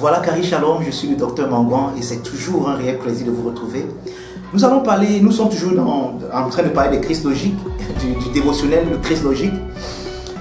Voilà Kari Shalom, je suis le docteur Mangouan et c'est toujours un réel plaisir de vous retrouver. Nous sommes toujours en train de parler des crises logiques, du dévotionnel, le crise logique.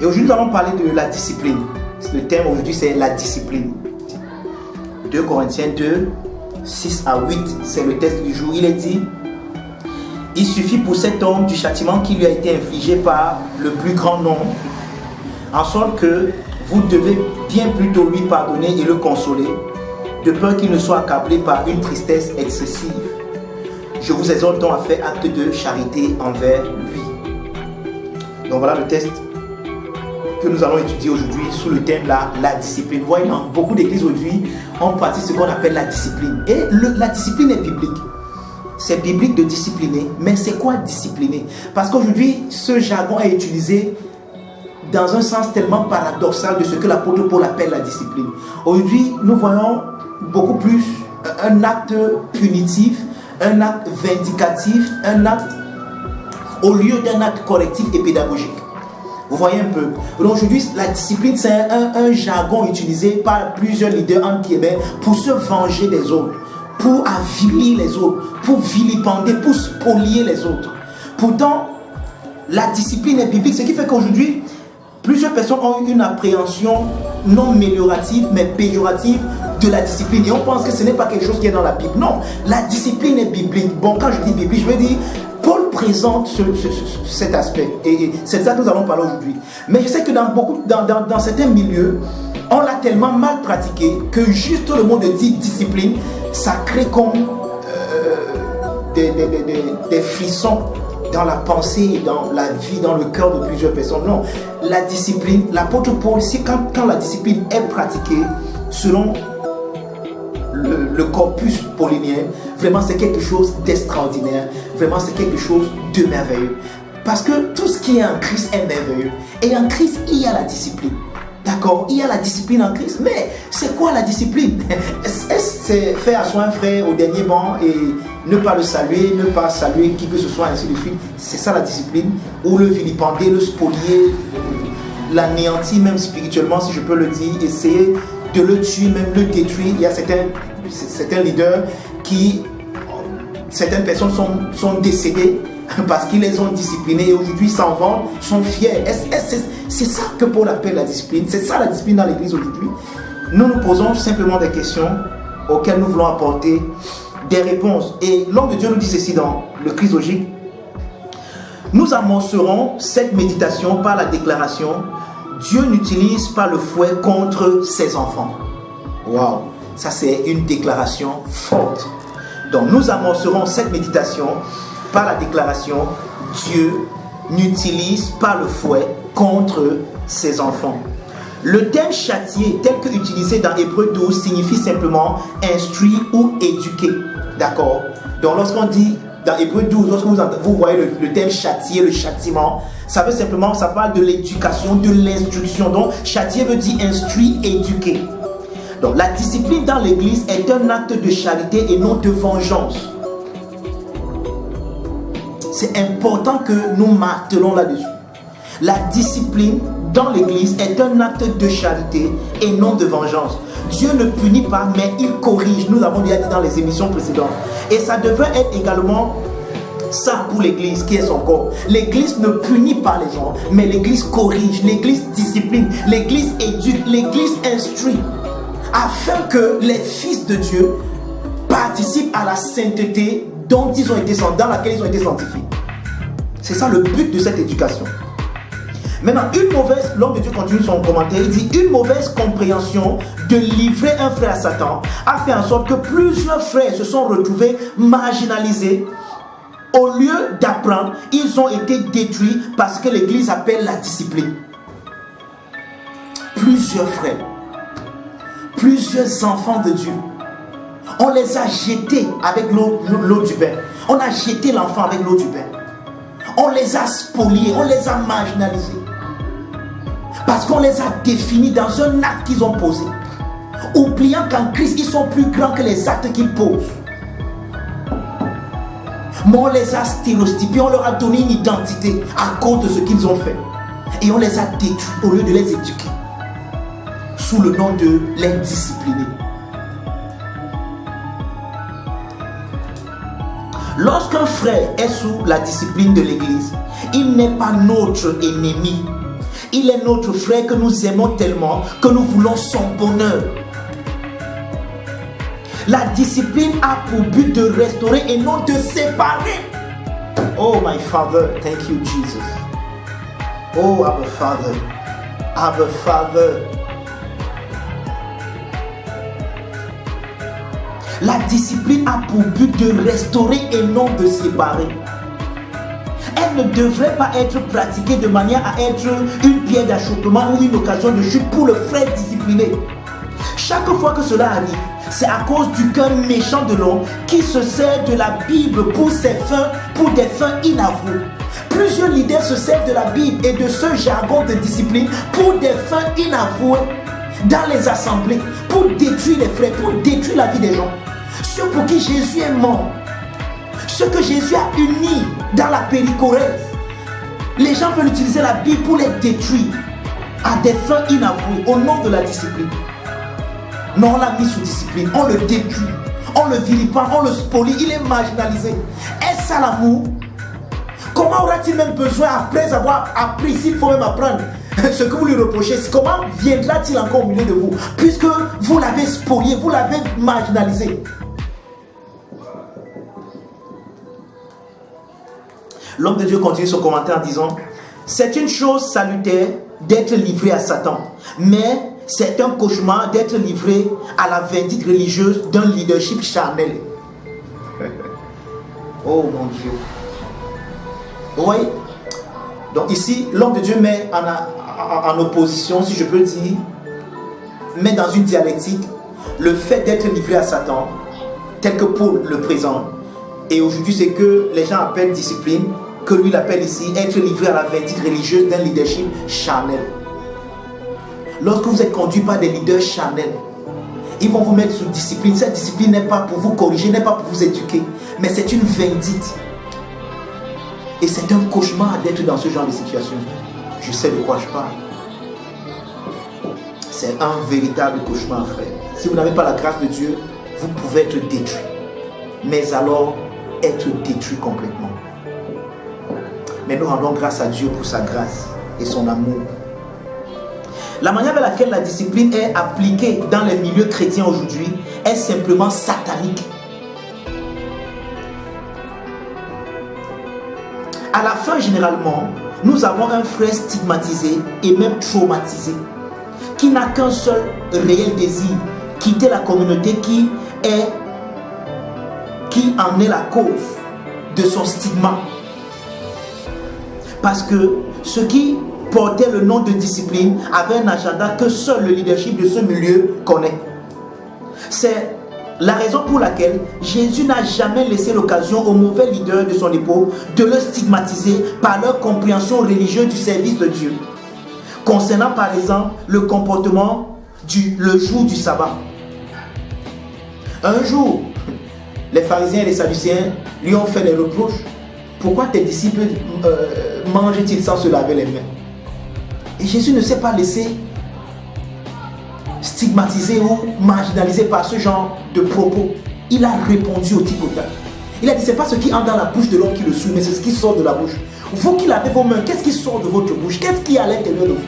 Et aujourd'hui nous allons parler de la discipline. Le thème aujourd'hui c'est la discipline. 2 Corinthiens 2, 6 à 8, c'est le texte du jour. Il est dit: il suffit pour cet homme du châtiment qui lui a été infligé par le plus grand nombre, en sorte que vous devez bien plutôt lui pardonner et le consoler, de peur qu'il ne soit accablé par une tristesse excessive. Je vous exhorte donc à faire acte de charité envers lui. Donc voilà le texte que nous allons étudier aujourd'hui sous le thème la discipline. Vous voyez, dans beaucoup d'églises aujourd'hui, on pratique ce qu'on appelle la discipline. Et la discipline est biblique. C'est biblique de discipliner, mais c'est quoi discipliner? Parce qu'aujourd'hui, ce jargon est utilisé dans un sens tellement paradoxal de ce que l'apôtre Paul appelle la discipline. Aujourd'hui, nous voyons beaucoup plus un acte punitif, un acte vindicatif, un acte au lieu d'un acte correctif et pédagogique. Vous voyez un peu. Donc aujourd'hui, la discipline, c'est un jargon utilisé par plusieurs leaders anti-guillemets pour se venger des autres, pour avilir les autres, pour vilipender, pour spolier les autres. Pourtant, la discipline est biblique, ce qui fait qu'aujourd'hui, plusieurs personnes ont une appréhension non améliorative, mais péjorative de la discipline. Et on pense que ce n'est pas quelque chose qui est dans la Bible. Non, la discipline est biblique. Bon, quand je dis biblique, je veux dire, Paul présente cet aspect. Et c'est de ça que nous allons parler aujourd'hui. Mais je sais que dans certains milieux, on l'a tellement mal pratiqué que juste le mot de discipline, ça crée comme des frissons dans la pensée, dans la vie, dans le cœur de plusieurs personnes. Non, la discipline, l'apôtre Paul, quand la discipline est pratiquée selon le corpus paulinien, vraiment c'est quelque chose d'extraordinaire, vraiment c'est quelque chose de merveilleux. Parce que tout ce qui est en Christ est merveilleux. Et en Christ, il y a la discipline. D'accord, il y a la discipline en Christ. Mais c'est quoi la discipline? Est-ce c'est faire asseoir un frère au dernier banc et ne pas le saluer, ne pas saluer qui que ce soit, ainsi de suite? C'est ça la discipline? Ou le vilipender, le spolier, l'anéantir même spirituellement, si je peux le dire, essayer de le tuer, même le détruire. Il y a certains leaders qui, certaines personnes sont décédées parce qu'ils les ont disciplinés et aujourd'hui s'en vendent, sont fiers. C'est ça que Paul appelle la discipline. C'est ça la discipline dans l'église aujourd'hui. Nous nous posons simplement des questions auxquelles nous voulons apporter des réponses. Et l'homme de Dieu nous dit ceci dans le Christ logique: nous amorcerons cette méditation par la déclaration: Dieu n'utilise pas le fouet contre ses enfants. Waouh, ça c'est une déclaration forte. Donc nous amorcerons cette méditation par la déclaration: Dieu n'utilise pas le fouet contre ses enfants. Le terme châtier, tel que utilisé dans Hébreux 12, signifie simplement instruire ou éduquer. D'accord? Donc lorsqu'on dit dans Hébreux 12, lorsque vous voyez le terme châtier, le châtiment, ça veut simplement, ça parle de l'éducation, de l'instruction. Donc châtier veut dire instruire, éduquer. Donc la discipline dans l'église est un acte de charité et non de vengeance. C'est important que nous martelons là-dessus. La discipline dans l'église est un acte de charité et non de vengeance. Dieu ne punit pas, mais il corrige. Nous l'avons déjà dit dans les émissions précédentes. Et ça devrait être également ça pour l'église qui est son corps. L'église ne punit pas les gens, mais l'église corrige, l'église discipline, l'église éduque, l'église instruit, afin que les fils de Dieu participent à la sainteté dans laquelle ils ont été sanctifiés. C'est ça le but de cette éducation. Maintenant, l'homme de Dieu continue son commentaire, il dit: une mauvaise compréhension de livrer un frère à Satan a fait en sorte que plusieurs frères se sont retrouvés marginalisés. Au lieu d'apprendre, ils ont été détruits parce que l'église appelle la discipline. Plusieurs frères, plusieurs enfants de Dieu, on les a jetés avec l'eau du bain. On a jeté l'enfant avec l'eau du bain. On les a spoliés, on les a marginalisés. Parce qu'on les a définis dans un acte qu'ils ont posé. Oubliant qu'en Christ, ils sont plus grands que les actes qu'ils posent. Mais on les a stéréotypés, on leur a donné une identité à cause de ce qu'ils ont fait. Et on les a détruits au lieu de les éduquer. Sous le nom de les discipliner. Lorsqu'un frère est sous la discipline de l'Église, il n'est pas notre ennemi. Il est notre frère que nous aimons tellement que nous voulons son bonheur. La discipline a pour but de restaurer et non de séparer. Oh my Father, thank you Jesus. Oh Abba Father, Abba Father. La discipline a pour but de restaurer et non de séparer. Elle ne devrait pas être pratiquée de manière à être une pierre d'achoppement ou une occasion de chute pour le frère discipliné. Chaque fois que cela arrive, c'est à cause du cœur méchant de l'homme qui se sert de la Bible pour ses fins, pour des fins inavouées. Plusieurs leaders se servent de la Bible et de ce jargon de discipline pour des fins inavouées dans les assemblées, pour détruire les frères, pour détruire la vie des gens. Ceux pour qui Jésus est mort, ceux que Jésus a unis dans la péricorèse, les gens veulent utiliser la Bible pour les détruire à des fins inavouées au nom de la discipline. Non, on l'a mis sous discipline, on le détruit, on le vilipende, on le spolie, il est marginalisé. Est-ce ça l'amour? Comment aura-t-il même besoin, après avoir appris, s'il faut même apprendre ce que vous lui reprochez, comment viendra-t-il encore au milieu de vous, puisque vous l'avez spolié, vous l'avez marginalisé? L'homme de Dieu continue son commentaire en disant: c'est une chose salutaire d'être livré à Satan, mais c'est un cauchemar d'être livré à la vindicte religieuse d'un leadership charnel. Oh mon Dieu. Vous voyez? Donc ici, l'homme de Dieu met en opposition, si je peux dire, met dans une dialectique le fait d'être livré à Satan, tel que Paul le présente. Et aujourd'hui, c'est que les gens appellent discipline, que lui l'appelle ici être livré à la vindicte religieuse d'un leadership charnel. Lorsque vous êtes conduit par des leaders charnels, ils vont vous mettre sous discipline. Cette discipline n'est pas pour vous corriger, n'est pas pour vous éduquer, mais c'est une vindicte. Et c'est un cauchemar d'être dans ce genre de situation. Je sais de quoi je parle. C'est un véritable cauchemar, frère. Si vous n'avez pas la grâce de Dieu, vous pouvez être détruit. Mais alors, être détruit complètement. Mais nous rendons grâce à Dieu pour sa grâce et son amour. La manière avec laquelle la discipline est appliquée dans les milieux chrétiens aujourd'hui est simplement satanique. À la fin, généralement, nous avons un frère stigmatisé et même traumatisé, qui n'a qu'un seul réel désir, quitter la communauté qui en est la cause de son stigma. Parce que ceux qui portaient le nom de discipline avaient un agenda que seul le leadership de ce milieu connaît. C'est la raison pour laquelle Jésus n'a jamais laissé l'occasion aux mauvais leaders de son époque de le stigmatiser par leur compréhension religieuse du service de Dieu. Concernant par exemple le comportement le jour du sabbat. Un jour, les pharisiens et les sadducéens lui ont fait des reproches. Pourquoi tes disciples mangent-ils sans se laver les mains? Et Jésus ne s'est pas laissé stigmatisé ou marginalisé par ce genre de propos. Il a répondu au tic au tac. Il a dit: c'est pas ce qui entre dans la bouche de l'homme qui le souille, mais c'est ce qui sort de la bouche. Vous qui lavez vos mains, qu'est-ce qui sort de votre bouche? Qu'est-ce qui est à l'intérieur de vous?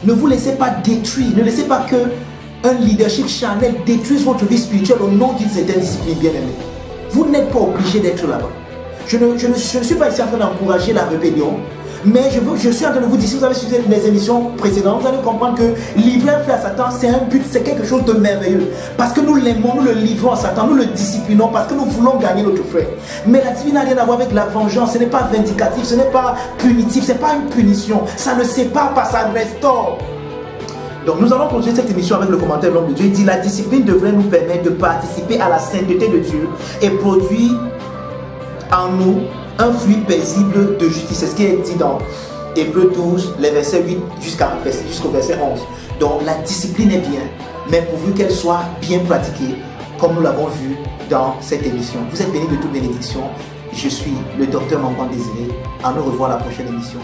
Ne vous laissez pas détruire. Ne laissez pas que un leadership charnel détruise votre vie spirituelle au nom d'une certaine discipline bien-aimée. Vous n'êtes pas obligé d'être là-bas. Je ne suis pas ici en train d'encourager la rébellion, mais je suis en train de vous dire, si vous avez suivi les émissions précédentes, vous allez comprendre que livrer un frère à Satan, c'est un but, c'est quelque chose de merveilleux. Parce que nous l'aimons, nous le livrons à Satan, nous le disciplinons, parce que nous voulons gagner notre frère. Mais la discipline n'a rien à voir avec la vengeance, ce n'est pas vindicatif, ce n'est pas punitif, ce n'est pas une punition. Ça ne sépare pas, ça restaure. Donc nous allons continuer cette émission avec le commentaire de l'homme de Dieu. Il dit: la discipline devrait nous permettre de participer à la sainteté de Dieu et produire en nous un fruit paisible de justice. C'est ce qui est dit dans Hébreux 12, les versets 8 jusqu'au verset 11. Donc la discipline est bien, mais pourvu qu'elle soit bien pratiquée, comme nous l'avons vu dans cette émission. Vous êtes bénis de toute bénédiction. Je suis le docteur Mangouan Désiré. À nous revoir à la prochaine émission.